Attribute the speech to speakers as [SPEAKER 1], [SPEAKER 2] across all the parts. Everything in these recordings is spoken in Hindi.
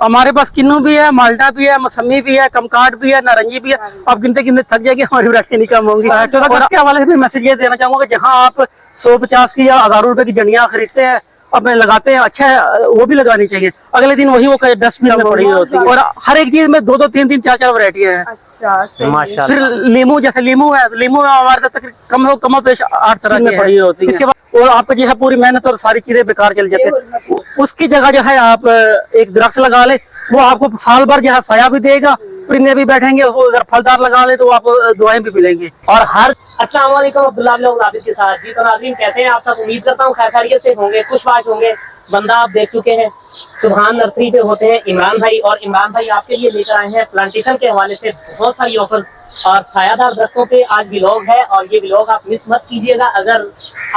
[SPEAKER 1] हमारे पास किन्नू भी है, माल्टा भी है, मौसमी भी है, कमकाट भी है, नारंगी भी है। आप गिनते गिनते थक जाएगी, हमारी वैरायटी नहीं कम होंगी। और के हवाले से भी मैसेज ये देना चाहूंगा कि जहाँ आप 150 की या 1000 रुपए की जंडियां खरीदते हैं, अपने लगाते हैं, अच्छा है, वो भी लगानी चाहिए। अगले दिन वही वो डस्टबिन में पड़ी होती है। और हर एक चीज में 2-2, 3-3, 4-4 वैरायटियां हैं।
[SPEAKER 2] माशाल्लाह।
[SPEAKER 1] फिर लीमू, जैसे लीमू है, लीमू में हमारे तक कम पेश 8 तरह की पड़ी होती है। इसके बाद और आपको जो है पूरी मेहनत और सारी चीजें बेकार चल जाती है। उसकी जगह जो है आप एक दरख्त लगा ले, वो आपको साल भर जो है साया भी देगा, परिंदे भी बैठेंगे। वो अगर फलदार लगा ले तो आपको दुआएं भी मिलेंगी।
[SPEAKER 2] और हर अस्सलाम वालेकुम अब्दुल्लाह व्लॉग आबिद के साथ। जी तो नाज़रीन, कैसे हैं आप सब? उम्मीद करता हूँ खैरियत से होंगे, खुशबाश होंगे। बंदा आप देख चुके हैं, सुभान नर्सरी पे होते हैं इमरान भाई, और इमरान भाई आपके लिए लेकर आए हैं प्लांटेशन के हवाले से बहुत सारी ऑफर और सायादार दरख्तों पे आज व्लॉग है। और ये व्लॉग आप मिस मत कीजिएगा। अगर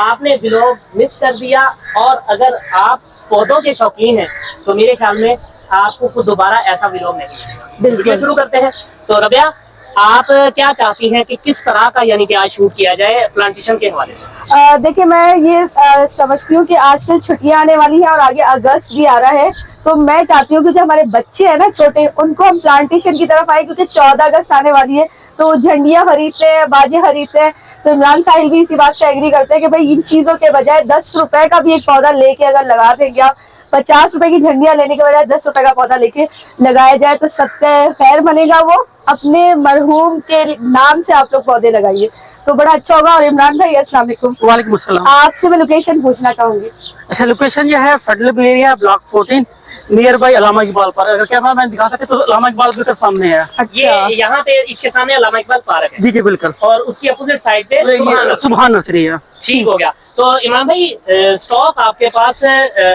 [SPEAKER 2] आपने व्लॉग मिस कर दिया और अगर आप पौधों के शौकीन हैं तो मेरे ख्याल में आपको दोबारा ऐसा व्लॉग नहीं। बिल्कुल शुरू करते हैं। तो रबिया, आप क्या चाहती हैं कि किस तरह का यानी कि आज शूट किया जाए प्लांटेशन के हवाले से?
[SPEAKER 3] देखिए, मैं ये समझती हूँ कि आजकल छुट्टियां आने वाली हैं और आगे अगस्त भी आ रहा है, तो मैं चाहती हूँ कि जो हमारे बच्चे हैं ना छोटे, उनको हम प्लांटेशन की तरफ आए, क्योंकि 14 अगस्त आने वाली है। तो झंडियां खरीदते हैं, बाजे खरीदते हैं, तो इमरान साहिल भी इसी बात से एग्री करते हैं कि भाई इन चीजों के बजाय 10 रुपए का भी एक पौधा लेके अगर लगा देंगे आप, 50 रुपए की झंडियां लेने के बजाय 10 रुपए का पौधा लेके लगाया जाए तो सबका खैर बनेगा। वो अपने मरहूम के नाम से आप लोग पौधे लगाइए तो बड़ा अच्छा होगा। और इमरान भाई, अस्सलाम वालेकुम।
[SPEAKER 1] वालेकुम अस्सलाम।
[SPEAKER 3] आपसे मैं लोकेशन पूछना चाहूंगी।
[SPEAKER 1] अच्छा, लोकेशन जो है federal area, block 14, near by Allama Iqbal park. अगर कैमरा मैन दिखा सके तो अल्लामा इकबाल बिल्कुल सामने है।
[SPEAKER 2] ये यहाँ पे इसके सामने अल्लामा इकबाल पार्क है।
[SPEAKER 1] जी जी बिल्कुल।
[SPEAKER 2] और उसकी अपोजिट साइड पे
[SPEAKER 1] सुभान नर्सरी है।
[SPEAKER 2] ठीक हो गया। तो इमरान भाई, स्टॉक आपके पास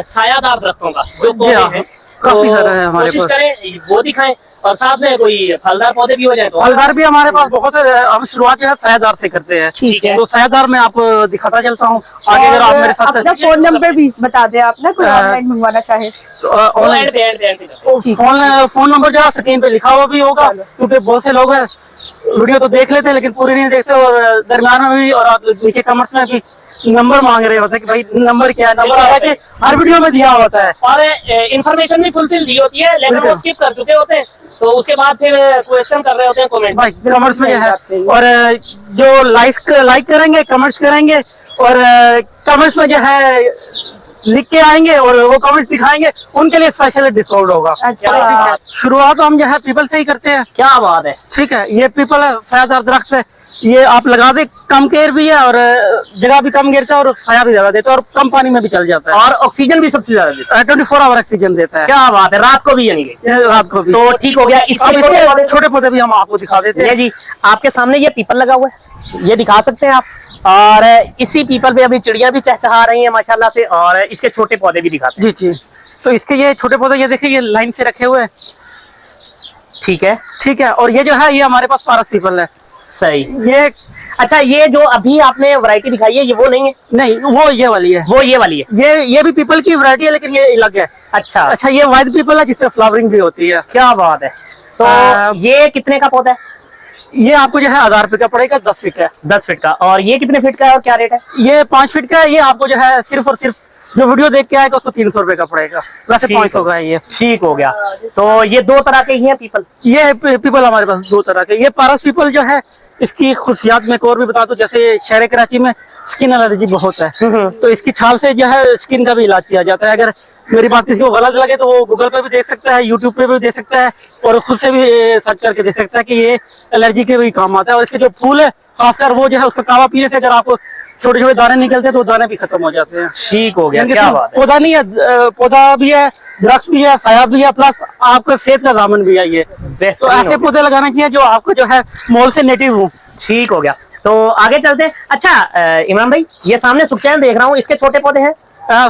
[SPEAKER 2] सायादार दरख्तों का जो पौधे हैं
[SPEAKER 1] काफी सारा है हमारे
[SPEAKER 2] कोशिश
[SPEAKER 1] पास।
[SPEAKER 2] करें वो दिखाएं, और साथ में कोई फलदार पौधे भी हो जाए तो।
[SPEAKER 1] फलदार भी हमारे पास बहुत है। हम शुरुआत जो है सायादार से करते हैं।
[SPEAKER 2] ठीक है।
[SPEAKER 1] तो सायादार में आपको दिखाता चलता हूँ आगे। अगर आप मेरे साथ
[SPEAKER 3] अपना फोन नंबर भी बता दें आप ना, कोई ऑनलाइन मंगवाना चाहे।
[SPEAKER 1] फोन नंबर जो है स्क्रीन पे लिखा हुआ भी होगा, क्योंकि बहुत से लोग हैं वीडियो तो देख लेते हैं लेकिन पूरी नहीं देखते, और दरम्यान में भी और नीचे कमेंट्स में भी नंबर मांग रहे होते हैं कि भाई नंबर क्या है। नंबर हालांकि हर वीडियो में दिया होता है
[SPEAKER 2] और इन्फॉर्मेशन भी फुलफिल दी होती है, लेकिन वो स्किप कर चुके होते हैं, तो उसके बाद फिर क्वेश्चन कर रहे होते हैं कमेंट
[SPEAKER 1] भाई कमेंट्स में है। और जो लाइक करेंगे, कमेंट्स करेंगे, और कमेंट्स में जो है लिख के आएंगे और वो कमेंट्स दिखाएंगे, उनके लिए स्पेशल डिस्काउंट होगा।
[SPEAKER 3] अच्छा।
[SPEAKER 1] शुरुआत हम जो है पीपल से ही करते हैं।
[SPEAKER 2] क्या बात है।
[SPEAKER 1] ठीक है, ये पीपल है, सायादार दरख्त है। ये आप लगा दे, कम केयर भी है और जगह भी कम गिरता है और साया भी ज्यादा देता है और कम पानी में भी चल जाता है,
[SPEAKER 2] और ऑक्सीजन भी सबसे ज्यादा देता है।
[SPEAKER 1] 24 आवर ऑक्सीजन देता है।
[SPEAKER 2] क्या बात है, रात को भी यानी कि
[SPEAKER 1] रात को भी।
[SPEAKER 2] तो ठीक हो गया।
[SPEAKER 1] इसके छोटे पौधे भी हम आपको दिखा देते हैं।
[SPEAKER 2] जी, आपके सामने ये पीपल लगा हुआ है, ये दिखा सकते हैं आप। और इसी पीपल पे अभी चिड़िया भी चहचहा रही है माशाल्लाह से, और इसके छोटे पौधे भी दिखाते हैं।
[SPEAKER 1] जी जी। तो इसके ये छोटे पौधे ये देखिए, ये लाइन से रखे हुए हैं।
[SPEAKER 2] ठीक है,
[SPEAKER 1] ठीक है। और ये जो है ये हमारे पास पारस पीपल है।
[SPEAKER 2] सही।
[SPEAKER 1] ये
[SPEAKER 2] अच्छा, ये जो अभी आपने वैरायटी दिखाई है ये वो नहीं है?
[SPEAKER 1] नहीं, वो ये वाली है।
[SPEAKER 2] वो ये वाली है।
[SPEAKER 1] ये भी पीपल की वैरायटी है लेकिन ये अलग है।
[SPEAKER 2] अच्छा
[SPEAKER 1] अच्छा, ये व्हाइट पीपल है जिसमें फ्लावरिंग भी होती है।
[SPEAKER 2] क्या बात है। तो ये कितने का पौधा है?
[SPEAKER 1] ये आपको जो है 1000 रुपए का पड़ेगा, 10 फीट है।
[SPEAKER 2] 10 फीट का। और ये कितने फीट का है और क्या रेट है?
[SPEAKER 1] ये 5 फीट का है। ये आपको जो है सिर्फ और सिर्फ जो वीडियो देख के आएगा उसको 300 रुपए का पड़ेगा, वैसे 500 का है ये।
[SPEAKER 2] ठीक हो गया। तो ये दो तरह के ही हैं पीपल?
[SPEAKER 1] ये पीपल हमारे पास 2 तरह के। ये पारस पीपल जो है, इसकी खुशियात में एक और भी बता दूं, जैसे शहर कराची में स्किन एलर्जी बहुत है, तो इसकी छाल से जो है स्किन का भी इलाज किया जाता है। अगर मेरी बात किसी को गलत लगे तो वो गूगल पे भी देख सकता है, यूट्यूब पे भी देख सकता है, और खुद से भी सर्च करके देख सकता है कि ये एलर्जी के भी काम आता है। और इसके जो फूल है खासकर वो जो है उसका कावा पीने से अगर आपको छोटे छोटे दाने निकलते हैं तो दाने भी खत्म हो जाते हैं।
[SPEAKER 2] ठीक हो गया। क्या बात है।
[SPEAKER 1] पौधा नहीं है, पौधा भी है, दरख्त भी है, साया भी है, प्लस आपका सेहत का दामन भी है ये। तो ऐसे पौधे लगाना चाहिए जो आपको जो है मॉल से नेटिव हो।
[SPEAKER 2] ठीक हो गया। तो आगे चलते हैं। अच्छा इमरान भाई, ये सामने सुखचैन देख रहा हूँ, इसके छोटे पौधे हैं?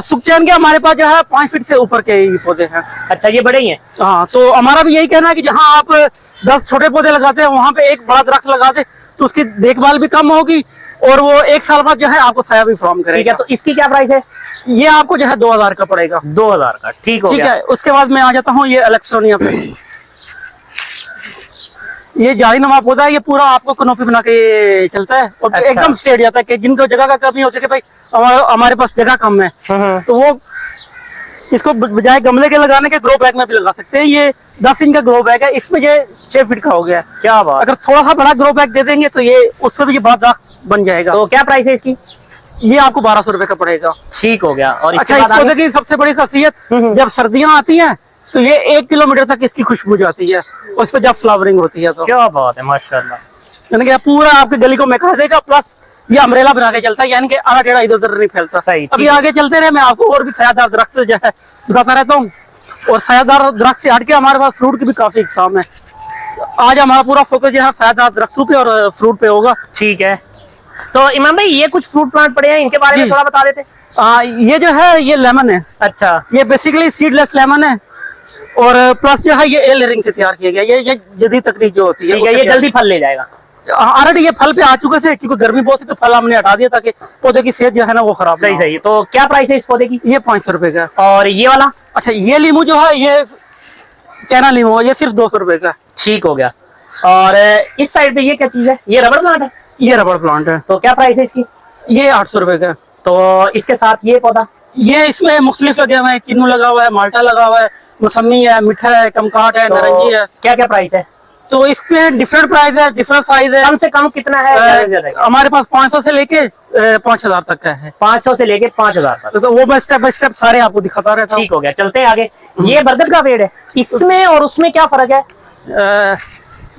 [SPEAKER 1] सुखचैन के हमारे पास जो है 5 फीट से ऊपर के ही पौधे हैं।
[SPEAKER 2] अच्छा, ये बड़े ही हैं।
[SPEAKER 1] हाँ, तो हमारा भी यही कहना है कि जहाँ आप 10 छोटे पौधे लगाते हैं वहाँ पे एक बड़ा दरख्त लगा दे तो उसकी देखभाल भी कम होगी और वो 1 साल बाद जो है आपको साया भी फॉर्म करेगा।
[SPEAKER 2] ठीक है। तो इसकी क्या प्राइस है?
[SPEAKER 1] ये आपको जो है 2000 का पड़ेगा।
[SPEAKER 2] 2000 का। ठीक हो गया।
[SPEAKER 1] ठीक है। उसके बाद मैं आ जाता हूँ ये एलेक्सोनिया पे। ये जालीनुमा पौधा है, ये पूरा आपको कनोपी बना के चलता है और
[SPEAKER 2] अच्छा।
[SPEAKER 1] एकदम स्ट्रेट जाता है कि जिनको जगह का कमी होती है कि भाई हमारे पास जगह कम है, तो वो इसको बजाय गमले के लगाने के ग्रो बैग में भी लगा सकते हैं। ये 10 इंच का ग्रो बैग है, इसमें ये 6 फीट का हो गया।
[SPEAKER 2] क्या बात।
[SPEAKER 1] अगर थोड़ा सा बड़ा ग्रो बैग दे देंगे तो ये उसमें भी ये बहुत दरख्त बन जाएगा।
[SPEAKER 2] तो क्या प्राइस है इसकी?
[SPEAKER 1] ये आपको 1200 रुपए का पड़ेगा।
[SPEAKER 2] ठीक हो गया। और
[SPEAKER 1] अच्छा, इस पौधे की सबसे बड़ी खासियत, जब सर्दियां आती हैं तो ये 1 किलोमीटर तक इसकी खुशबू जाती है, और इस पर जब फ्लावरिंग होती है तो
[SPEAKER 2] क्या बात है, माशाल्लाह।
[SPEAKER 1] यानी कि पूरा आपके गली को महका देगा। प्लस ये अम्ब्रेला बना के चलता है, यानी कि आड़ा टेढ़ा इधर उधर नहीं फैलता।
[SPEAKER 2] सही,
[SPEAKER 1] अभी आगे चलते रहे, मैं आपको और भी सयादार दरख्त जो है बताता रहता हूँ। और सयादार दरख्त से हट के हमारे पास फ्रूट की भी काफी इकसाम है। आज हमारा पूरा फोकस जो है सयादार दरख्तों पे और फ्रूट पे होगा।
[SPEAKER 2] ठीक है। तो इमाम भाई, ये कुछ फ्रूट प्लांट पड़े हैं, इनके बारे में
[SPEAKER 1] जी।
[SPEAKER 2] थोड़ा बता देते।
[SPEAKER 1] ये जो है ये लेमन है।
[SPEAKER 2] अच्छा।
[SPEAKER 1] ये बेसिकली सीडलेस लेमन है, और प्लस जो है ये एयर लेयरिंग से तैयार किया गया। ये जदीद तकनीक जो होती है,
[SPEAKER 2] ठीक है, ये जल्दी फल ले जाएगा।
[SPEAKER 1] ऑलरेडी ये फल पे आ चुके थे, क्योंकि गर्मी बहुत थी तो फल हमने हटा दिया ताकि पौधे की सेहत जो है ना वो खराब
[SPEAKER 2] सही
[SPEAKER 1] ना हो।
[SPEAKER 2] सही। तो क्या प्राइस है इस पौधे की?
[SPEAKER 1] ये 500 रुपए का।
[SPEAKER 2] और ये वाला?
[SPEAKER 1] अच्छा, ये लीमू जो है ये चाइना लीमू है, ये सिर्फ 200 रुपए का।
[SPEAKER 2] ठीक हो गया। और इस साइड पे ये क्या चीज है? ये रबड़ प्लांट है?
[SPEAKER 1] ये रबड़ प्लांट है।
[SPEAKER 2] तो क्या प्राइस है इसकी?
[SPEAKER 1] ये 800 रुपए का।
[SPEAKER 2] तो इसके साथ ये पौधा?
[SPEAKER 1] ये इसमें मुख्तलिफ लगे हुए हैं, किन्नू लगा हुआ है, माल्टा लगा हुआ है, मौसमी है, मीठा है, कमकाट है, नारंगी है।
[SPEAKER 2] क्या क्या प्राइस है?
[SPEAKER 1] तो इसमें डिफरेंट प्राइस है, डिफरेंट साइज है।
[SPEAKER 2] कम से कम कितना है? ज्यादा से ज्यादा?
[SPEAKER 1] हमारे पास 500 से लेके 5000 तक का है।
[SPEAKER 2] 500 से लेके 5000 तक।
[SPEAKER 1] तो वो मैं स्टेप बाय स्टेप सारे आपको दिखाता रहता हूँ।
[SPEAKER 2] ठीक हो गया, चलते हैं आगे। ये बरगद का पेड़ है, इसमें और उसमें क्या फर्क है?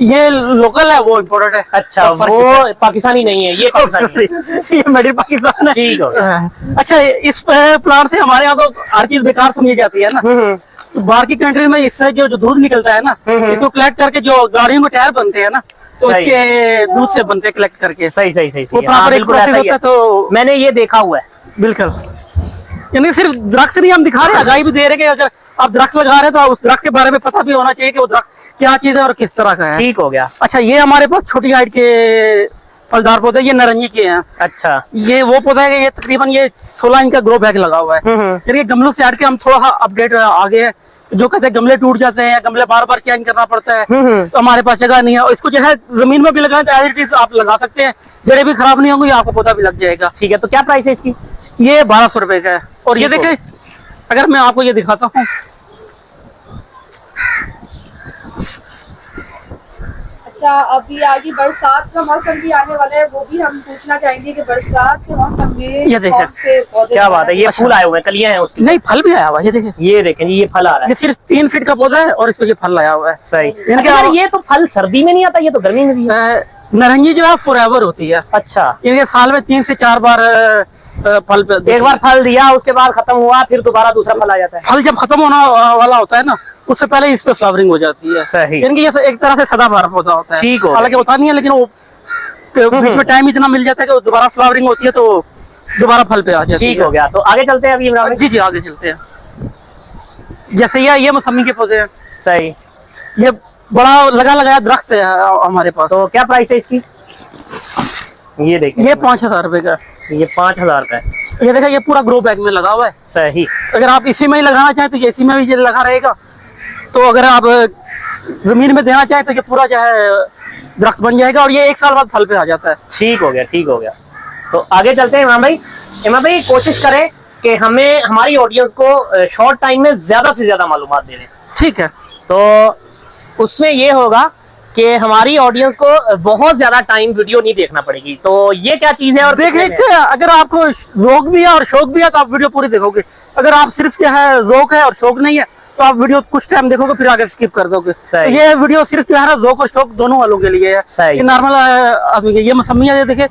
[SPEAKER 1] ये लोकल है, वो इम्पोर्टेड है।
[SPEAKER 2] अच्छा,
[SPEAKER 1] तो फर्क
[SPEAKER 2] वो पाकिस्तानी नहीं है, ये पाकिस्तानी है।
[SPEAKER 1] ये मेड इन पाकिस्तान है।
[SPEAKER 2] ठीक हो गया।
[SPEAKER 1] अच्छा, इस प्लांट से हमारे यहाँ तो हर चीज बेकार समझी जाती है ना। तो बाहर की कंट्री में इससे जो दूध निकलता है ना, इसको कलेक्ट करके जो गाड़ियों के टायर बनते हैं ना, तो
[SPEAKER 2] सही।
[SPEAKER 1] इसके दूध से बनते हैं कलेक्ट करके।
[SPEAKER 2] सही सही सही
[SPEAKER 1] वो
[SPEAKER 2] सही। हाँ,
[SPEAKER 1] प्रॉपर एक
[SPEAKER 2] बिल्कुल
[SPEAKER 1] प्रोसेस
[SPEAKER 2] ऐसा ही
[SPEAKER 1] होता
[SPEAKER 2] है।
[SPEAKER 1] है। तो
[SPEAKER 2] मैंने ये देखा हुआ है।
[SPEAKER 1] बिल्कुल, यानी सिर्फ दरख्त नहीं हम दिखा रहे हैं, आगाही भी दे रहे हैं कि अगर आप दरख्त लगा रहे हैं तो उस दरख्त के बारे में पता भी होना चाहिए कि वो दरख्त क्या चीज है और किस तरह का है।
[SPEAKER 2] ठीक हो गया।
[SPEAKER 1] अच्छा, ये हमारे पास छोटी हाइट के फलदार पौधे, ये नारंगी के हैं।
[SPEAKER 2] अच्छा।
[SPEAKER 1] ये वो पौधा है, ये तकरीबन ये 16 इंच का ग्रो बैग लगा हुआ है। फिर ये गमलों से हट के हम थोड़ा अपडेट आगे है। जो कहते हैं गमले टूट जाते हैं, गमले बार बार चेंज करना पड़ता है, तो हमारे पास जगह नहीं है। और इसको जो है जमीन में भी लगाएं तो एज इट इज आप लगा सकते हैं, जड़ें भी खराब नहीं होंगी, आपको पौधा भी लग जाएगा।
[SPEAKER 2] ठीक है। तो क्या प्राइस है इसकी?
[SPEAKER 1] ये 1200 रुपए का है। और ये
[SPEAKER 2] ठीक हो।
[SPEAKER 1] देखें, अगर मैं आपको ये दिखाता हूँ,
[SPEAKER 3] अच्छा, अभी आगे बरसात का मौसम भी आने वाला है, वो भी हम पूछना चाहेंगे कि बरसात के मौसम में
[SPEAKER 1] ये देखें।
[SPEAKER 3] कौन से पौधे
[SPEAKER 2] क्या बात है, ये
[SPEAKER 1] अच्छा।
[SPEAKER 2] फूल आए हुए हैं, कलियां हैं उसकी।
[SPEAKER 1] नहीं फल भी आया हुआ है, ये देखें।
[SPEAKER 2] ये देखें जी, ये फल आ रहा
[SPEAKER 1] ये
[SPEAKER 2] है।
[SPEAKER 1] सिर्फ 3 फीट का पौधा है और इसमें ये फल आया हुआ है।
[SPEAKER 2] सही।
[SPEAKER 1] इनके
[SPEAKER 2] अच्छा, ये तो फल सर्दी में नहीं आता, ये तो गर्मी में भी है।
[SPEAKER 1] नारंगी जो है फॉरएवर होती है।
[SPEAKER 2] अच्छा।
[SPEAKER 1] इनके साल में 3 से 4 बार फल पे
[SPEAKER 2] एक बार फल दिया, उसके बाद खत्म हुआ, फिर दोबारा दूसरा फल आ जाता है।
[SPEAKER 1] फल जब खत्म होना वाला होता है ना, उससे पहले इस पे फ्लावरिंग हो जाती है।
[SPEAKER 2] सही।
[SPEAKER 1] यानी कि ये एक तरह से सदाबहार पौधा होता है।
[SPEAKER 2] ठीक हो।
[SPEAKER 1] हालांकि होता नहीं है, लेकिन वो बीच में टाइम इतना मिल जाता है कि वो दोबारा फ्लावरिंग होती है तो दोबारा फल पे आ जाती है।
[SPEAKER 2] ठीक हो गया। तो आगे चलते हैं अभी इमरान भाई।
[SPEAKER 1] जी जी, आगे चलते हैं। जैसे ये मौसमी के पौधे हैं,
[SPEAKER 2] सही।
[SPEAKER 1] ये बड़ा लगा लगाया दरख्त है हमारे पास।
[SPEAKER 2] तो क्या प्राइस है इसकी? ये देखें,
[SPEAKER 1] ये 5000 रुपए का।
[SPEAKER 2] ये 5000 का है।
[SPEAKER 1] ये देखा, ये पूरा ग्रो बैग में लगा हुआ है।
[SPEAKER 2] सही।
[SPEAKER 1] अगर आप इसी में ही लगाना चाहें तो ये इसी में भी ये लगा रहेगा। तो अगर आप जमीन में देना चाहें तो ये पूरा जो है दरख्त बन जाएगा, और ये 1 साल बाद फल पे आ जाता है।
[SPEAKER 2] ठीक हो गया, ठीक हो गया। तो आगे चलते हैं इमरान भाई। इमरान भाई, कोशिश करें कि हमें हमारी ऑडियंस को शॉर्ट टाइम में ज्यादा से ज्यादा मालूमात देने।
[SPEAKER 1] ठीक है।
[SPEAKER 2] तो उसमें ये होगा कि हमारी ऑडियंस को बहुत ज्यादा टाइम वीडियो नहीं देखना पड़ेगी। तो ये क्या चीज है? और
[SPEAKER 1] देखिए कि अगर आपको रोक भी है और शौक भी है तो आप वीडियो पूरी देखोगे। अगर आप सिर्फ क्या है रोक है और शौक नहीं है तो आप वीडियो कुछ टाइम देखोगे फिर आगे स्किप कर दोगे। तो ये वीडियो सिर्फ जो है ना रोक और शौक दोनों वालों के लिए है। ये नॉर्मल आदमी के। ये मौसमियाँ ये देखिए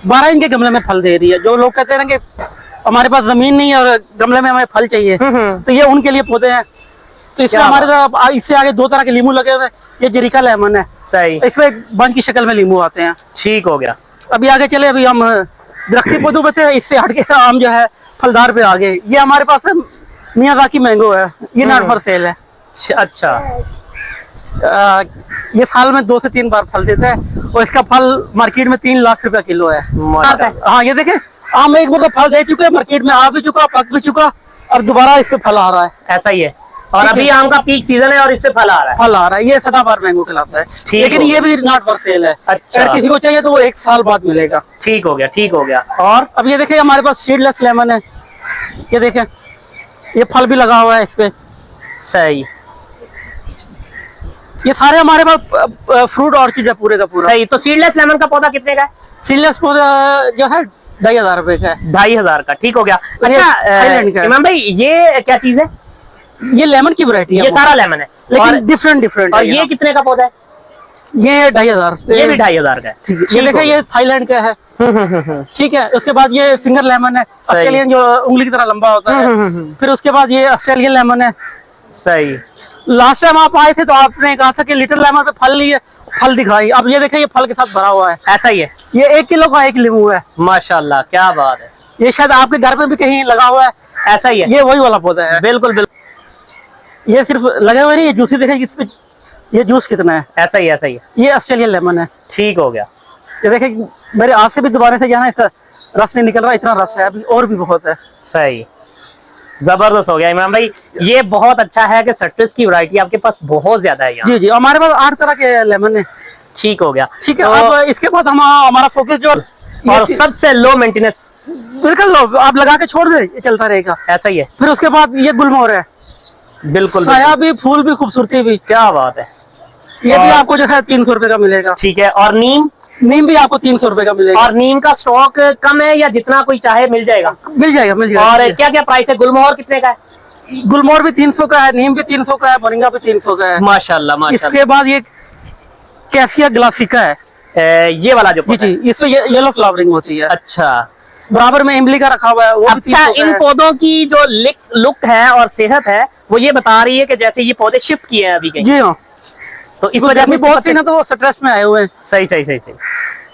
[SPEAKER 1] 12 इंच के गमले में फल दे रही है। जो लोग कहते हैं ना कि हमारे पास जमीन नहीं है और गमले में हमें फल चाहिए, तो ये उनके लिए पौधे हैं। तो इसमें हमारे साथ इससे आगे 2 तरह के लीमू लगे हुए हैं। ये जरीका लेमन है।
[SPEAKER 2] सही।
[SPEAKER 1] इसमें बंच की शक्ल में लीमू आते हैं।
[SPEAKER 2] ठीक हो गया।
[SPEAKER 1] अभी आगे चले, अभी हम दरख्ती पौधों पे थे, इससे हट के आम जो है फलदार पे आ गए। ये हमारे पास मियाज़ाकी मैंगो है, ये नॉट फॉर सेल है।
[SPEAKER 2] अच्छा।
[SPEAKER 1] ये साल में 2 से 3 बार फल देता है और इसका फल मार्केट में 3 लाख रुपया किलो है। हाँ, ये देखे, आम एक बार फल दे चुके, मार्केट में आ भी चुका, पक भी चुका, और दोबारा इस पे फल आ रहा है।
[SPEAKER 2] ऐसा ही है। और अभी आम का पीक सीजन है और इससे फल आ रहा है।
[SPEAKER 1] फल आ रहा है। ये सदाबहार मैंगो कहलाता है, लेकिन ये भी नॉट फॉर सेल है।
[SPEAKER 2] अच्छा।
[SPEAKER 1] अगर किसी को चाहिए तो वो 1 साल बाद मिलेगा।
[SPEAKER 2] ठीक हो गया, ठीक हो गया।
[SPEAKER 1] और अब ये देखिए, हमारे पास सीडलेस लेमन है। ये देखें, ये फल भी लगा हुआ है इस पे।
[SPEAKER 2] सही
[SPEAKER 1] ये सारे हमारे पास फ्रूट ऑर्चिड है पूरे का पूरा।
[SPEAKER 2] सही। तो सीडलेस लेमन का पौधा कितने का है?
[SPEAKER 1] सीडलेस पौधा जो है 2500 रुपए का है।
[SPEAKER 2] 2500 का, ठीक हो गया।
[SPEAKER 1] ये
[SPEAKER 2] अच्छा
[SPEAKER 1] थाईलैंड का है।
[SPEAKER 2] इमाम भाई ये क्या चीज है?
[SPEAKER 1] ये लेमन की वैरायटी है
[SPEAKER 2] ये
[SPEAKER 1] वो।
[SPEAKER 2] सारा लेमन है,
[SPEAKER 1] लेकिन डिफरेंट डिफरेंट
[SPEAKER 2] और
[SPEAKER 1] है
[SPEAKER 2] ये
[SPEAKER 1] यहाँ।
[SPEAKER 2] कितने का पौधा है?
[SPEAKER 1] ये 2500
[SPEAKER 2] ये भी 2500 का है।
[SPEAKER 1] ठीक है।
[SPEAKER 2] ठीक
[SPEAKER 1] ये
[SPEAKER 2] हो
[SPEAKER 1] देखिए
[SPEAKER 2] गया।
[SPEAKER 1] ये थाईलैंड का है।
[SPEAKER 2] हम्म।
[SPEAKER 1] ठीक है। उसके बाद ये फिंगर लेमन है, ऑस्ट्रेलियन जो उंगली की तरह लंबा होता है। फिर उसके बाद ये ऑस्ट्रेलियन लेमन है।
[SPEAKER 2] सही।
[SPEAKER 1] लास्ट टाइम आप आए थे तो आपने कहा था कि लिटिल लेमन पे फल लिए, फल दिखाई। अब ये देखिए ये फल के साथ भरा हुआ है।
[SPEAKER 2] ऐसा ही है।
[SPEAKER 1] ये 1 किलो का 1 नींबू है।
[SPEAKER 2] माशाल्लाह, क्या बात है।
[SPEAKER 1] ये शायद आपके घर पे भी कहीं लगा हुआ है।
[SPEAKER 2] ऐसा ही है।
[SPEAKER 1] ये वही वाला पौधा है।
[SPEAKER 2] बिल्कुल बिल्कुल।
[SPEAKER 1] ये सिर्फ लगे हुए नहीं, ये जूसी देखिए इसमें ये जूस कितना है।
[SPEAKER 2] ऐसा ही ऐसा ही है।
[SPEAKER 1] ये ऑस्ट्रेलियन लेमन है।
[SPEAKER 2] ठीक हो गया।
[SPEAKER 1] ये देखिए मेरे हाथ से भी दोबारा से जाना, इसका रस नहीं निकल रहा, इतना रस है अभी और भी बहुत है।
[SPEAKER 2] सही, जबरदस्त हो गया इमरान भाई। ये बहुत अच्छा है कि सिट्रस की वैरायटी आपके पास बहुत ज्यादा है यहाँ।
[SPEAKER 1] जी जी, हमारे पास 8 तरह के लेमन है।
[SPEAKER 2] ठीक हो गया।
[SPEAKER 1] ठीक है।
[SPEAKER 2] तो
[SPEAKER 1] अब इसके बाद हमारा फोकस जो
[SPEAKER 2] और सबसे लो मेंटेनेंस।
[SPEAKER 1] बिल्कुल लो, आप लगा के छोड़ दे, ये चलता रहेगा।
[SPEAKER 2] ऐसा ही है।
[SPEAKER 1] फिर उसके बाद ये गुलमोहर है।
[SPEAKER 2] बिल्कुल
[SPEAKER 1] साया भी, फूल भी, खूबसूरती भी।
[SPEAKER 2] क्या बात है।
[SPEAKER 1] ये भी
[SPEAKER 2] और-
[SPEAKER 1] आपको जो है 300 रुपए का मिलेगा।
[SPEAKER 2] ठीक है। और नीम?
[SPEAKER 1] नीम भी आपको 300 रुपए का मिलेगा।
[SPEAKER 2] और नीम का स्टॉक कम है या जितना कोई चाहे मिल जाएगा?
[SPEAKER 1] मिल जाएगा मिल
[SPEAKER 2] और
[SPEAKER 1] जाएगा।
[SPEAKER 2] क्या क्या प्राइस है? गुलमोहर कितने का है?
[SPEAKER 1] गुलमोहर भी 300 का है, नीम भी 300 का है, मोरिंगा भी 300 का है।
[SPEAKER 2] माशाल्लाह माशाल्लाह।
[SPEAKER 1] इसके बाद ये कैसिया ग्लासिका है।
[SPEAKER 2] ये वाला जो
[SPEAKER 1] जी
[SPEAKER 2] पौधा है।
[SPEAKER 1] जी, इसमें येलो फ्लावरिंग होती है।
[SPEAKER 2] अच्छा
[SPEAKER 1] बराबर में इमली का रखा हुआ है, वो भी
[SPEAKER 2] अच्छा।
[SPEAKER 1] 300 का
[SPEAKER 2] इन
[SPEAKER 1] है।
[SPEAKER 2] पौधों की जो लुक है और सेहत है वो ये बता रही है कि जैसे ये पौधे शिफ्ट किए हैं अभी कहीं,
[SPEAKER 1] जी हाँ,
[SPEAKER 2] तो इस
[SPEAKER 1] वो
[SPEAKER 2] वजह
[SPEAKER 1] गर्मी
[SPEAKER 2] से
[SPEAKER 1] बहुत सी ना, तो वो स्ट्रेस में आए हुए हैं।
[SPEAKER 2] सही सही सही सही।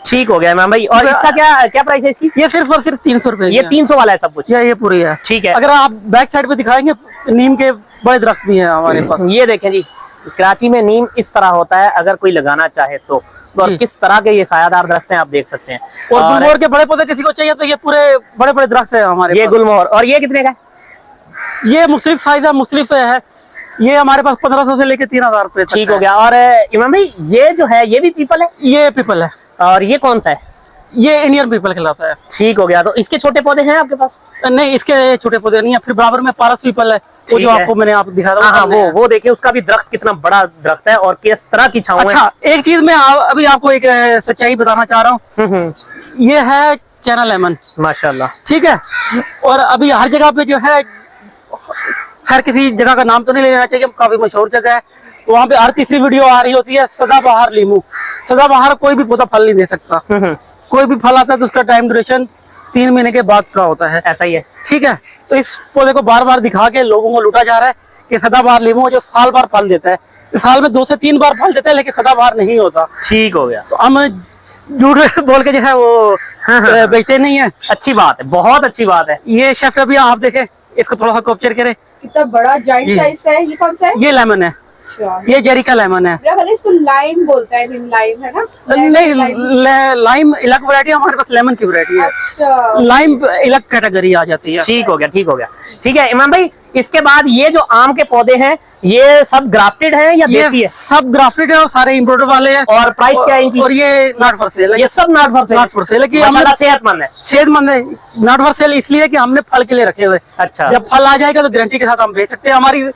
[SPEAKER 2] ठीक हो गया मैम भाई। और इसका क्या क्या प्राइस है इसकी?
[SPEAKER 1] ये सिर्फ और सिर्फ 300 रुपए
[SPEAKER 2] ये 300 वाला है सब कुछ?
[SPEAKER 1] ये पूरी है।
[SPEAKER 2] ठीक है।
[SPEAKER 1] अगर आप बैक साइड पे दिखाएंगे, नीम के बड़े दरख्त भी हैं हमारे पास।
[SPEAKER 2] ये देखें जी, कराची में नीम इस तरह होता है अगर कोई लगाना चाहे तो। और
[SPEAKER 1] जी।
[SPEAKER 2] किस तरह के ये सायादार दरख्त हैं आप देख सकते हैं।
[SPEAKER 1] और
[SPEAKER 2] और
[SPEAKER 1] गुलमोहर के बड़े पौधे किसी को चाहिए तो ये पूरे बड़े बड़े दरख्त है हमारे
[SPEAKER 2] ये
[SPEAKER 1] पास।
[SPEAKER 2] गुलमोहर, और ये कितने का है?
[SPEAKER 1] ये मुख्तलिफ साइज है, मुख्तलिफ है। ये हमारे पास 1500 से लेके 3000 रुपए तक
[SPEAKER 2] ठीक
[SPEAKER 1] है।
[SPEAKER 2] हो गया। और इमाम भाई ये जो है ये भी पीपल है?
[SPEAKER 1] ये पीपल है।
[SPEAKER 2] और ये कौन सा है?
[SPEAKER 1] ये इंडियन पीपल कहलाता है।
[SPEAKER 2] ठीक हो गया। तो इसके छोटे पौधे हैं आपके पास?
[SPEAKER 1] नहीं, इसके छोटे पौधे नहीं है। फिर बराबर में पारस पीपल है, वो
[SPEAKER 2] ठीक
[SPEAKER 1] जो
[SPEAKER 2] है।
[SPEAKER 1] आपको मैंने आप दिखा
[SPEAKER 2] हाँ
[SPEAKER 1] रहा
[SPEAKER 2] हाँ, वो देखिए उसका भी दरख्त कितना बड़ा दरख्त है और किस तरह की छांव है।
[SPEAKER 1] अच्छा, एक चीज मैं अभी आपको एक सच्चाई बताना चाह रहा हूँ। ये है चाइना लेमन।
[SPEAKER 2] माशाल्लाह।
[SPEAKER 1] ठीक है। और अभी हर जगह पे जो है, हर किसी जगह का नाम तो नहीं लेना चाहिए, काफी मशहूर जगह है, वहाँ पे हर तीसरी वीडियो आ रही होती है सदाबहार लीमू। सदाबहार कोई भी पौधा फल नहीं दे सकता। कोई भी फल आता है तो उसका टाइम ड्यूरेशन 3 महीने के बाद का होता है।
[SPEAKER 2] ऐसा ही है।
[SPEAKER 1] ठीक है। तो इस पौधे को बार बार दिखा के लोगों को लूटा जा रहा है कि सदाबहार लीमू जो साल भर फल देता है, साल में 2 से 3 बार फल देता है, लेकिन सदाबहार नहीं होता।
[SPEAKER 2] ठीक हो गया।
[SPEAKER 1] तो हम झूठ बोल के जो है वो बेचते नहीं है।
[SPEAKER 2] अच्छी बात है, बहुत अच्छी बात है।
[SPEAKER 1] ये शेफ अभी आप देखें, इसको थोड़ा सा कैप्चर करें।
[SPEAKER 3] कितना बड़ा जाइंट
[SPEAKER 1] जी।
[SPEAKER 3] साइज का है। ये कौन सा है?
[SPEAKER 1] ये लेमन है,
[SPEAKER 3] अच्छा।
[SPEAKER 1] ये जेरिका लेमन है।
[SPEAKER 3] मेरा ख्याल है इसको लाइम बोलता है। लाइम है ना?
[SPEAKER 1] नहीं,
[SPEAKER 3] लाइम।
[SPEAKER 1] लाइम अलग वैरायटी है, हमारे पास लेमन की वैरायटी है।
[SPEAKER 3] अच्छा।
[SPEAKER 1] लाइम अलग कैटेगरी आ जाती है।
[SPEAKER 2] ठीक हो गया, ठीक हो गया। ठीक है इमाम भाई, इसके बाद ये जो आम के पौधे हैं ये सब ग्राफ्टेड हैं या देसी
[SPEAKER 1] ये
[SPEAKER 2] है?
[SPEAKER 1] सब ग्राफ्टेड है और सारे इम्पोर्टेड वाले हैं।
[SPEAKER 2] और प्राइस क्या है इनकी?
[SPEAKER 1] और ये नॉट फॉर सेल है।
[SPEAKER 2] ये सब not for sale?
[SPEAKER 1] Not for sale है कि
[SPEAKER 2] माशाल्लाह सेहतमंद है।
[SPEAKER 1] सेहतमंद है। नॉट फॉर सेल इसलिए कि हमने फल के लिए रखे हुए।
[SPEAKER 2] अच्छा।
[SPEAKER 1] जब फल आ जाएगा तो गारंटी के साथ हम बेच सकते हैं। हमारी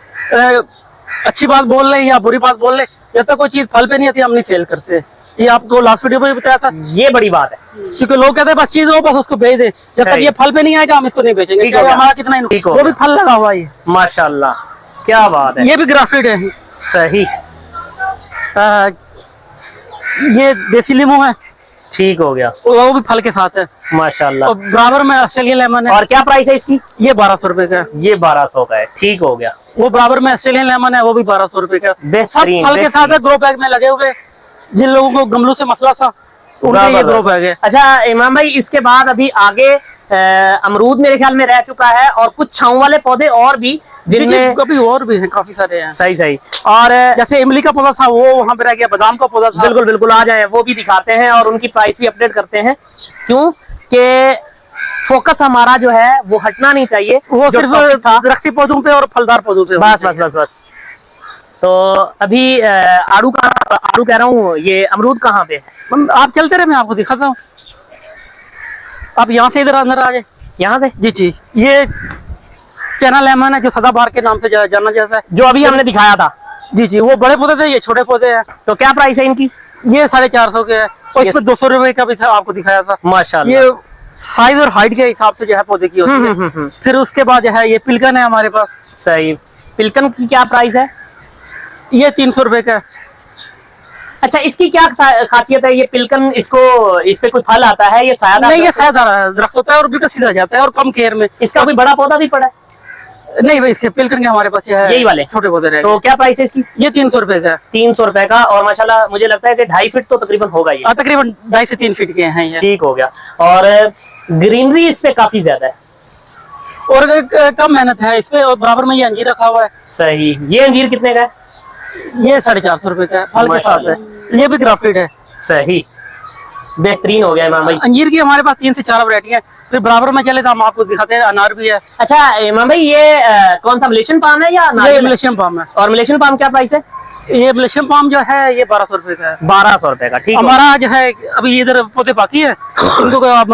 [SPEAKER 1] अच्छी बात बोल रहे हैं या बुरी बात बोल रहे, जब तक कोई चीज फल पे नहीं आती हम नहीं सेल करते। ये आपको लास्ट वीडियो में भी बताया था।
[SPEAKER 2] ये बड़ी बात है।
[SPEAKER 1] क्योंकि लोग कहते हैं बस चीज हो, बस उसको बेच दे। जब तक
[SPEAKER 2] सही।
[SPEAKER 1] ये फल पे नहीं आएगा हम इसको नहीं बेचेंगे।
[SPEAKER 2] ठीक हो
[SPEAKER 1] चाहे
[SPEAKER 2] गया।
[SPEAKER 1] हमारा कितना ही
[SPEAKER 2] ठीक हो
[SPEAKER 1] वो भी
[SPEAKER 2] गया।
[SPEAKER 1] फल लगा हुआ है।
[SPEAKER 2] माशाल्लाह, क्या बात है।
[SPEAKER 1] ये भी ग्राफ्टेड है।
[SPEAKER 2] सही।
[SPEAKER 1] ये देसी लीमू है,
[SPEAKER 2] ठीक हो गया।
[SPEAKER 1] वो भी फल के साथ है।
[SPEAKER 2] माशाल्लाह।
[SPEAKER 1] और बराबर में ऑस्ट्रेलियन लेमन है।
[SPEAKER 2] और क्या प्राइस है इसकी?
[SPEAKER 1] ये 1200 रुपए का है।
[SPEAKER 2] ये 1200 का है। ठीक हो गया।
[SPEAKER 1] वो बराबर में ऑस्ट्रेलियन लेमन है, वो भी 1200 रुपए का। सब
[SPEAKER 2] बेहतरीन,
[SPEAKER 1] फल के साथ है। ग्रो बैग में लगे हुए। जिन लोगों को गमलों से मसला था उनके ये ग्रो बैग है।
[SPEAKER 2] अच्छा इमाम भाई, इसके बाद अभी आगे अमरूद मेरे ख्याल में रह चुका है और कुछ छांव वाले पौधे और भी जिनमें
[SPEAKER 1] कभी और भी हैं, काफी सारे हैं।
[SPEAKER 2] सही सही। और
[SPEAKER 1] जैसे इमली का पौधा था वो वहाँ पे रह गया, बादाम का पौधा था।
[SPEAKER 2] बिल्कुल बिल्कुल, आ जाए वो भी दिखाते हैं और उनकी प्राइस भी अपडेट करते हैं। क्यों कि फोकस हमारा जो है वो हटना नहीं चाहिए।
[SPEAKER 1] वो
[SPEAKER 2] जो
[SPEAKER 1] सिर्फ
[SPEAKER 2] topic था
[SPEAKER 1] दरख्ती पौधों पे और फलदार पौधों पे।
[SPEAKER 2] बस बस बस बस। तो अभी आड़ू कह रहा हूँ, ये अमरूद कहाँ पे है?
[SPEAKER 1] आप चलते रहे, मैं आपको दिखाता हूँ। आप यहाँ से इधर अंदर आ जाए।
[SPEAKER 2] यहाँ से?
[SPEAKER 1] जी जी, ये चाइना लेमन है जो सदाबहार के नाम से जाना जाता है।
[SPEAKER 2] जो अभी हमने दिखाया था,
[SPEAKER 1] जी जी, वो बड़े पौधे थे, ये छोटे पौधे हैं।
[SPEAKER 2] तो क्या प्राइस है इनकी?
[SPEAKER 1] ये 450 के है और इसमें 200 रुपए का भी आपको दिखाया था।
[SPEAKER 2] माशाल्लाह।
[SPEAKER 1] ये साइज और हाइट के हिसाब से जो है पौधे की होती है। फिर उसके बाद जो है ये पिलकन है हमारे पास।
[SPEAKER 2] सही। पिलकन की क्या प्राइस है?
[SPEAKER 1] ये 300 रुपए का है।
[SPEAKER 2] अच्छा, इसकी क्या खासियत है? ये पिलकन, इस पे कोई फल आता है? ये सायादार
[SPEAKER 1] नहीं, ये सायादार दरख्त होता है और बिल्कुल सीधा जाता है और कम केयर में।
[SPEAKER 2] इसका कोई बड़ा पौधा भी पड़ा है?
[SPEAKER 1] नहीं भाई, इसके पिलकन के हमारे पास है
[SPEAKER 2] यही वाले
[SPEAKER 1] छोटे पौधे रहे।
[SPEAKER 2] तो क्या प्राइस है इसकी?
[SPEAKER 1] ये 300 रुपए का है।
[SPEAKER 2] 300 रुपए का। और माशाल्लाह मुझे लगता है कि 2.5 फीट तो तकरीबन होगा ये।
[SPEAKER 1] तकरीबन 2.5 से 3 फीट के हैं ये।
[SPEAKER 2] ठीक हो गया। और ग्रीनरी इस पे काफी ज्यादा है
[SPEAKER 1] और कम मेहनत है इसपे। और बराबर में ये अंजीर रखा हुआ है।
[SPEAKER 2] सही। ये अंजीर कितने का है?
[SPEAKER 1] ये 450 रुपए का है, फल के साथ है। ये भी ग्राफ्टेड है।
[SPEAKER 2] सही, बेहतरीन हो गया इमाम भाई।
[SPEAKER 1] अंजीर की हमारे पास 3 से 4 वैरायटी है। फिर बराबर में चले तो हम आपको दिखाते हैं, अनार भी है।
[SPEAKER 2] अच्छा इमाम भाई, ये कौन सा मलेशियन पाम है या
[SPEAKER 1] ये
[SPEAKER 2] नारियल है?
[SPEAKER 1] मलेशियन पाम है।
[SPEAKER 2] और मलेशियन पाम क्या प्राइस है?
[SPEAKER 1] ये मलेशियन पाम जो है ये 1200 रुपए का है।
[SPEAKER 2] 1200 रुपए का। ठीक है।
[SPEAKER 1] हमारा जो है अभी इधर पौधे बाकी है, इनको हम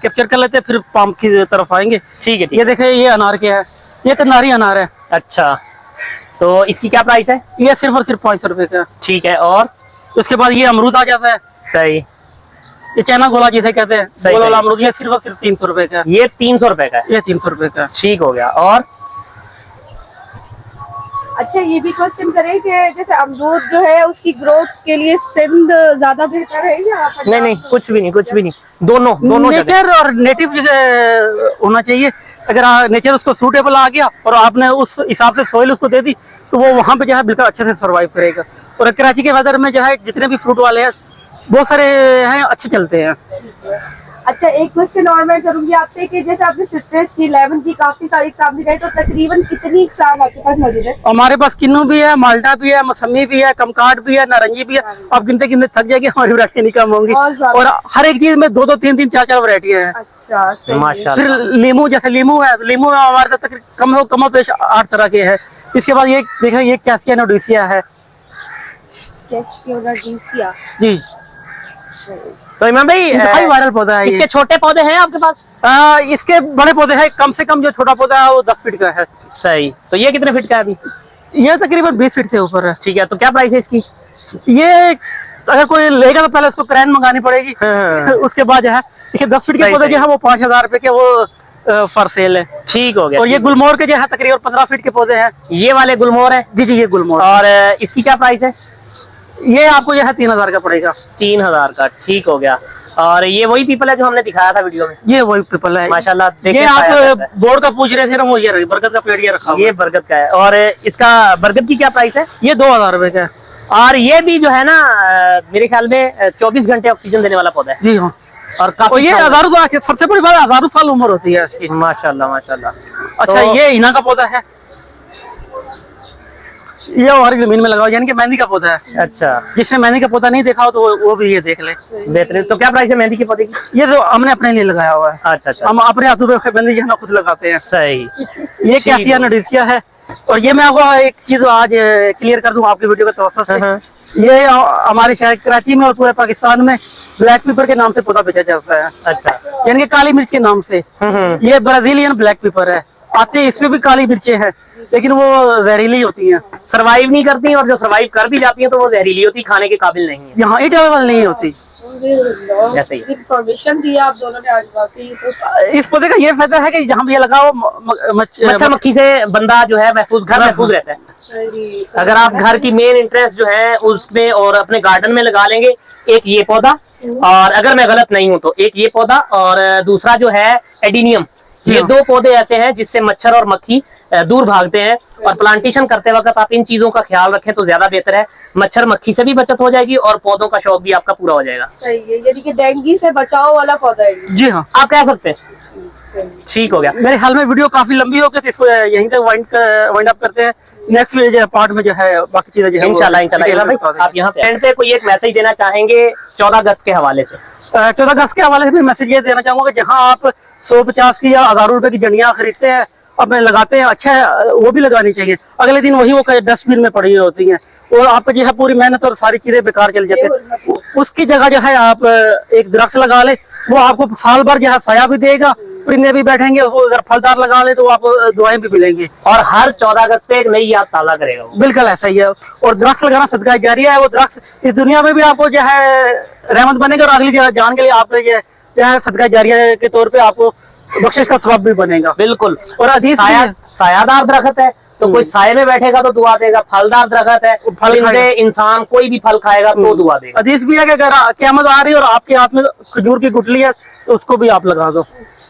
[SPEAKER 1] कैप्चर कर लेते हैं, फिर पाम की तरफ आएंगे।
[SPEAKER 2] ठीक है।
[SPEAKER 1] ये देखे, ये अनार के है, ये कनारी अनार है।
[SPEAKER 2] अच्छा, तो इसकी क्या प्राइस है?
[SPEAKER 1] ये सिर्फ और सिर्फ 500 रुपए का।
[SPEAKER 2] ठीक है। और
[SPEAKER 1] उसके बाद ये अमरूद आ जाता है।
[SPEAKER 2] सही।
[SPEAKER 1] ये चाइना गोला जिसे कहते हैं,
[SPEAKER 2] सही,
[SPEAKER 1] गोला
[SPEAKER 2] सही।
[SPEAKER 1] वाला अमरूद, ये सिर्फ और सिर्फ 300 रुपए का।
[SPEAKER 2] ये 300 रुपए का है।
[SPEAKER 1] ये 300 रुपए का।
[SPEAKER 2] ठीक हो गया। और
[SPEAKER 3] अच्छा, ये भी क्वेश्चन करें कि जैसे अमरूद जो है उसकी ग्रोथ के लिए सिंध ज्यादा बेहतर है या पंजाब?
[SPEAKER 2] नहीं नहीं, कुछ भी नहीं, कुछ भी नहीं। दोनों जगह।
[SPEAKER 1] नेचर और नेटिव होना चाहिए। अगर नेचर उसको सूटेबल आ गया और आपने उस हिसाब से सोइल उसको दे दी तो वो वहाँ पे जो है बिल्कुल अच्छे से सर्वाइव करेगा। और कराची के वेदर में जो है जितने भी फ्रूट वाले हैं बहुत सारे हैं, अच्छे चलते हैं।
[SPEAKER 3] अच्छा, एक क्वेश्चन और मैं करूंगी आपसे कि जैसे आपने सिट्रस की, लेमन की काफी सारी एग्जाम दिखाई, तो तकरीबन कितनी एग्जाम आपके पास मौजूद है?
[SPEAKER 1] हमारे पास किन्नू भी है, माल्टा भी है, मौसमी भी है, कमकाट भी है, नारंगी भी है। आप गिनते गिनते थक जाएगी, हमारी वैरायटी नहीं कम होंगी।
[SPEAKER 3] बहुत ज्यादा।
[SPEAKER 1] और हर एक चीज में 2-2, 3-3, 4-4 वैरायटी है।
[SPEAKER 3] अच्छा, सही है।
[SPEAKER 2] माशाल्लाह।
[SPEAKER 1] फिर लीमू, जैसे लीमू है, लीमू में हमारे तक कमो पेश 8 तरह के हैं। इसके बाद ये देखिए, ये कैसिया नोडिसिया है
[SPEAKER 3] कैस्टियोनाडीसिया।
[SPEAKER 1] जी।
[SPEAKER 2] तो इमाम भाई,
[SPEAKER 1] इंतहाई वायरल पौधा है ये।
[SPEAKER 2] इसके छोटे पौधे हैं आपके पास?
[SPEAKER 1] इसके बड़े पौधे हैं, कम से कम जो छोटा पौधा है वो 10 फीट का है।
[SPEAKER 2] सही। तो ये कितने फीट का है अभी?
[SPEAKER 1] ये तकरीबन 20 फीट से ऊपर है।
[SPEAKER 2] ठीक है। तो क्या प्राइस है इसकी?
[SPEAKER 1] ये अगर कोई लेगा तो पहले उसको क्रैन मंगानी पड़ेगी। उसके बाद जो है देखिए 10 फीट के
[SPEAKER 2] सही,
[SPEAKER 1] पौधे
[SPEAKER 2] सही।
[SPEAKER 1] जो है वो 5000 रुपए के वो फॉर सेल है।
[SPEAKER 2] ठीक हो गया।
[SPEAKER 1] और ये गुलमोहर के जो है तकरीबन 15 फीट के पौधे हैं।
[SPEAKER 2] ये वाले गुलमोहर है?
[SPEAKER 1] जी जी, ये गुलमोहर।
[SPEAKER 2] और इसकी क्या प्राइस है?
[SPEAKER 1] ये आपको जो है 3000 का पड़ेगा।
[SPEAKER 2] 3000 का। ठीक हो गया। और ये वही पीपल है जो हमने दिखाया था वीडियो में?
[SPEAKER 1] ये वही पीपल है
[SPEAKER 2] माशाल्लाह। देखिए,
[SPEAKER 1] ये
[SPEAKER 2] पाया
[SPEAKER 1] आप
[SPEAKER 2] कैसा है।
[SPEAKER 1] बोर्ड का पूछ रहे थे ना, वो ये रही, बरगद का पेड़ ये रखा हुआ
[SPEAKER 2] ये
[SPEAKER 1] है।
[SPEAKER 2] बरगद का है। और इसका बरगद की क्या प्राइस है?
[SPEAKER 1] ये 2000 रुपए का है।
[SPEAKER 2] और ये भी जो है ना, मेरे ख्याल में 24 घंटे ऑक्सीजन देने वाला पौधा है।
[SPEAKER 1] जी हाँ।
[SPEAKER 2] और काफी
[SPEAKER 1] ये
[SPEAKER 2] शानदार।
[SPEAKER 1] हजारों साल, सबसे बड़ी बात 1000 साल उम्र होती है इसकी।
[SPEAKER 2] माशाल्लाह माशाल्लाह।
[SPEAKER 1] अच्छा,
[SPEAKER 2] तो-
[SPEAKER 1] ये हिना का पौधा है। ये हमारी जमीन में लगा हुआ, यानी कि मेहंदी का पौधा है।
[SPEAKER 2] अच्छा,
[SPEAKER 1] जिसने मेहंदी का पौधा नहीं देखा हो तो वो भी ये देख ले।
[SPEAKER 2] बेहतरीन। तो क्या प्राइस है मेहंदी के पौधे की?
[SPEAKER 1] ये तो हमने अपने लिए लगाया हुआ है।
[SPEAKER 2] अच्छा अच्छा।
[SPEAKER 1] हम अपने हाथों पे मेहंदी जो है ना खुद लगाते हैं।
[SPEAKER 2] सही।
[SPEAKER 1] ये कैसिया नोडिसिया है। और ये मैं आपको एक चीज आज क्लियर कर दूं आपकी वीडियो के तवज्जुह से। ये हमारे शहर कराची में और पूरे पाकिस्तान में ब्लैक पेपर के नाम से पौधा बेचा जाता है।
[SPEAKER 2] अच्छा।
[SPEAKER 1] यानी कि काली मिर्च के नाम से। ये ब्राजीलियन ब्लैक पेपर है। आते इसमें भी काली मिर्चें हैं, लेकिन वो जहरीली होती हैं,
[SPEAKER 2] सरवाइव नहीं करती, और जो सरवाइव कर भी जाती हैं तो वो जहरीली होती, खाने के काबिल नहीं है।
[SPEAKER 1] यहाँ ईटेबल नहीं होती।
[SPEAKER 2] ऐसे ही।
[SPEAKER 3] इंफॉर्मेशन दी आप दोनों ने आज बाकी। तो
[SPEAKER 1] इस पौधे का ये फायदा है कि जहाँ भी ये लगाओ
[SPEAKER 2] मच्छर मक्खी से बंदा जो है महफूज, घर महफूज रहता है।
[SPEAKER 3] सही।
[SPEAKER 2] अगर आप घर की मेन इंटरेस्ट जो है उसमें और अपने गार्डन में लगा लेंगे, एक ये पौधा, और अगर मैं गलत नहीं हूं तो एक ये पौधा, और दूसरा जो है एडिनियम। ये 2 पौधे ऐसे हैं जिससे मच्छर और मक्खी दूर भागते हैं। और प्लांटेशन करते वक्त आप इन चीजों का ख्याल रखें तो ज्यादा बेहतर है। मच्छर मक्खी से भी बचत हो जाएगी और पौधों का शौक भी आपका पूरा हो जाएगा।
[SPEAKER 3] सही है, यानी कि डेंगू से बचाव वाला पौधा है ये।
[SPEAKER 1] जी हाँ,
[SPEAKER 2] आप कह सकते हैं।
[SPEAKER 3] सही।
[SPEAKER 2] ठीक हो गया।
[SPEAKER 1] मेरे ख्याल में वीडियो काफी लंबी हो गई थी, इसको यहीं तक वाइंड अप करते हैं। नेक्स्ट पार्ट में जो है बाकी चीजें जो है
[SPEAKER 2] इंशाल्लाह इंशाल्लाह। भाई, आप यहाँ पे एंड पे कोई एक मैसेज देना चाहेंगे 14 अगस्त के हवाले से?
[SPEAKER 1] 14 अगस्त के हवाले से भी मैसेज ये देना चाहूंगा कि जहाँ आप 150 की या हजारों रुपए की जड़ियाँ खरीदते हैं, अपने लगाते हैं, अच्छा है, वो भी लगानी चाहिए। अगले दिन वही वो डस्टबिन में पड़ी होती हैं और आपका जो है पूरी मेहनत और सारी चीजें बेकार चली जाती है। उसकी जगह जो है आप एक दरख्त लगा ले, वो आपको साल भर जो है साया भी देगा परिंदे भी बैठेंगे, वो अगर फलदार लगा ले तो आपको दुआएं भी मिलेंगी।
[SPEAKER 2] और हर 14 अगस्त पे एक नई याद ताज़ा करेगा वो।
[SPEAKER 1] बिल्कुल ऐसा ही है। और दरख्त लगाना सदका जारिया है। वो दरख्त इस दुनिया में भी आपको जो है रहमत बनेगा, और अगली जान के लिए आप जो है सदका जारिया के तौर पे आपको बख्शिश का सबब भी बनेगा।
[SPEAKER 2] बिल्कुल।
[SPEAKER 1] और हदीस भी है।
[SPEAKER 2] सायादार दरख्त है तो कोई साये में बैठेगा तो दुआ देगा, फलदार दरख्त है
[SPEAKER 1] फल
[SPEAKER 2] परिंदे इंसान कोई भी फल खाएगा तो दुआ देगा।
[SPEAKER 1] हदीस भी है कि अगर क़यामत आ रही है और आपके हाथ में खजूर की गुठली है तो उसको भी आप लगा दो।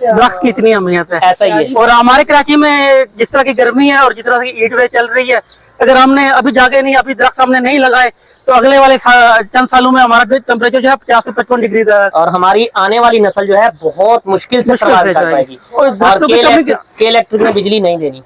[SPEAKER 1] दरख्त की इतनी अहमियत है।
[SPEAKER 2] ऐसा ही है।
[SPEAKER 1] और हमारे कराची में जिस तरह की गर्मी है और जिस तरह की हीट वेव चल रही है, अगर हमने अभी जाके नहीं, अभी दरख्त हमने नहीं लगाए तो अगले वाले चंद सालों में हमारा टेम्परेचर जो है 50 से 55 डिग्री
[SPEAKER 2] और हमारी आने वाली नस्ल जो है बहुत मुश्किल से सर्वाइव कर पाएगी।
[SPEAKER 1] और दरख्तों की कमी
[SPEAKER 2] के इलेक्ट्रिक में बिजली नहीं देनी,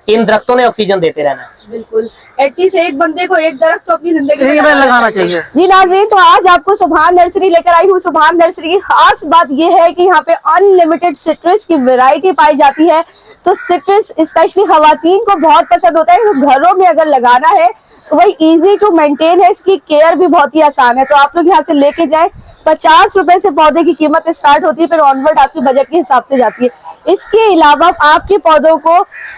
[SPEAKER 2] इन दरख्तों ने ऑक्सीजन देते रहना।
[SPEAKER 3] बिल्कुल, एटलीस्ट एक बंदे को एक दरख्त तो अपनी जिंदगी में
[SPEAKER 1] लगाना चाहिए।
[SPEAKER 3] जी नाज़रीन, तो आज आपको सुभान नर्सरी लेकर आई हूँ। सुभान नर्सरी की खास बात ये है कि यहाँ पे अनलिमिटेड सिट्रस की वैरायटी पाई जाती है। तो सिट्रस स्पेशली खवातीन को बहुत पसंद होता है, तो घरों में अगर लगाना है तो वही इजी टू मेंटेन है, इसकी केयर भी बहुत ही आसान है। तो आप लोग यहाँ से लेके जाए, 50 रुपए से पौधे की कीमत स्टार्ट होती है, फिर ऑनवर्ड आपके बजट के हिसाब से जाती है। इसके अलावा आपके पौधों को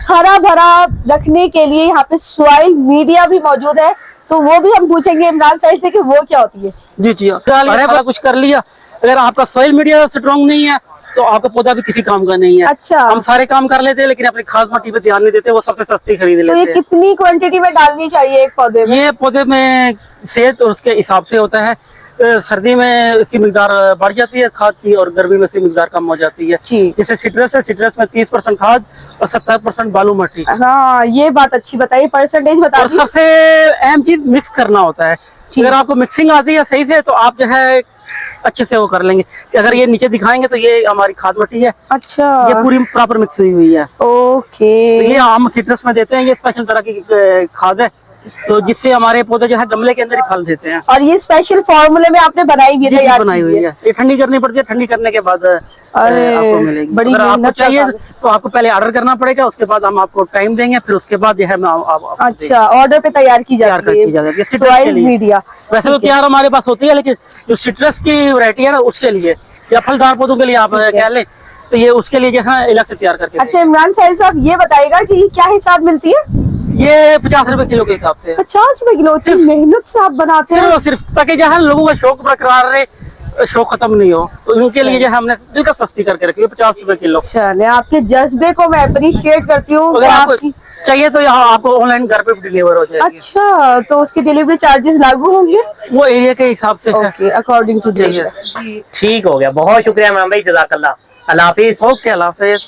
[SPEAKER 3] हरा भरा रखने के लिए यहाँ पे सॉइल मीडिया भी मौजूद है, तो वो भी हम पूछेंगे इमरान साहब से कि वो क्या होती है।
[SPEAKER 1] जी जी, अरे कुछ कर लिया, अगर आपका सॉइल मीडिया स्ट्रॉन्ग नहीं है तो आपका पौधा भी किसी काम का नहीं है।
[SPEAKER 3] अच्छा,
[SPEAKER 1] हम सारे काम कर लेते हैं लेकिन अपनी खाद मट्टी पे ध्यान नहीं देते, वो सबसे सस्ती खरीद लेते
[SPEAKER 3] तो ये
[SPEAKER 1] हैं।
[SPEAKER 3] कितनी क्वांटिटी में डालनी चाहिए एक पौधे में?
[SPEAKER 1] ये पौधे में सेहत और उसके हिसाब से होता है। सर्दी में इसकी मिकदार बढ़ जाती है खाद की, और गर्मी में इसकी मिकदार कम हो जाती है। जैसे सिट्रस है, सिट्रस में 30% खाद और 70% बालू मट्टी।
[SPEAKER 3] हाँ, ये बात अच्छी बताइए, परसेंटेज बता
[SPEAKER 1] और
[SPEAKER 3] दीजिए।
[SPEAKER 1] सबसे अहम चीज मिक्स करना होता है। अगर आपको मिक्सिंग आती है सही से तो आप जो है अच्छे से वो कर लेंगे। कि अगर ये नीचे दिखाएंगे तो ये हमारी खाद मट्टी है।
[SPEAKER 3] अच्छा,
[SPEAKER 1] ये पूरी प्रॉपर मिक्स हुई है।
[SPEAKER 3] ओके।
[SPEAKER 1] तो ये हम सिट्रस में देते हैं, ये स्पेशल तरह की खाद है, तो जिससे हमारे पौधे जो है गमले के अंदर ही फल देते हैं।
[SPEAKER 3] और ये स्पेशल फॉर्मूले में आपने बनाई हुई है, तैयार
[SPEAKER 1] बनाई हुई है। ये ठंडी करनी पड़ती है, ठंडी करने के बाद आपको मिलेगी।
[SPEAKER 3] बड़ी
[SPEAKER 1] अगर आपको
[SPEAKER 3] मेहनत
[SPEAKER 1] चाहिए
[SPEAKER 3] का
[SPEAKER 1] तो आपको पहले ऑर्डर करना पड़ेगा, उसके बाद हम आपको टाइम देंगे, फिर उसके बाद जो है
[SPEAKER 3] अच्छा, ऑर्डर पे तैयार की जाती है सॉइल मीडिया।
[SPEAKER 1] वैसे तो तैयार हमारे पास होती है, लेकिन जो सिट्रस की वैरायटी है ना उसके लिए या फलदार पौधों के लिए आप कह लें तो ये उसके लिए जो है अलग से तैयार करके।
[SPEAKER 3] अच्छा इमरान साहब, ये बताएगा कि क्या हिसाब मिलती है?
[SPEAKER 1] ये 50 रुपए किलो के हिसाब से।
[SPEAKER 3] 50 रुपए किलो? सिर्फ मेहनत से आप बनाते हैं?
[SPEAKER 1] सिर्फ ताकि जो है लोगों का शौक बरकरार रहे, शौक खत्म नहीं हो, तो इनके लिए जो है हमने बिल्कुल सस्ती करके रखी है, 50 रुपए किलो।
[SPEAKER 3] चलिए, आपके जज्बे को मैं अप्रिशिएट करती हूँ।
[SPEAKER 1] अगर आपको चाहिए तो यहाँ आपको ऑनलाइन घर पे डिलीवर हो जाएगी।
[SPEAKER 3] अच्छा, तो उसके डिलीवरी चार्जेस लागू होंगे?
[SPEAKER 1] वो एरिया के हिसाब से है।
[SPEAKER 3] ओके, अकॉर्डिंग टू
[SPEAKER 2] ठीक हो गया, बहुत शुक्रिया इमरान भाई, जज़ाकल्लाह। अल्लाह हाफिज।
[SPEAKER 1] ओके, अल्लाह हाफिज।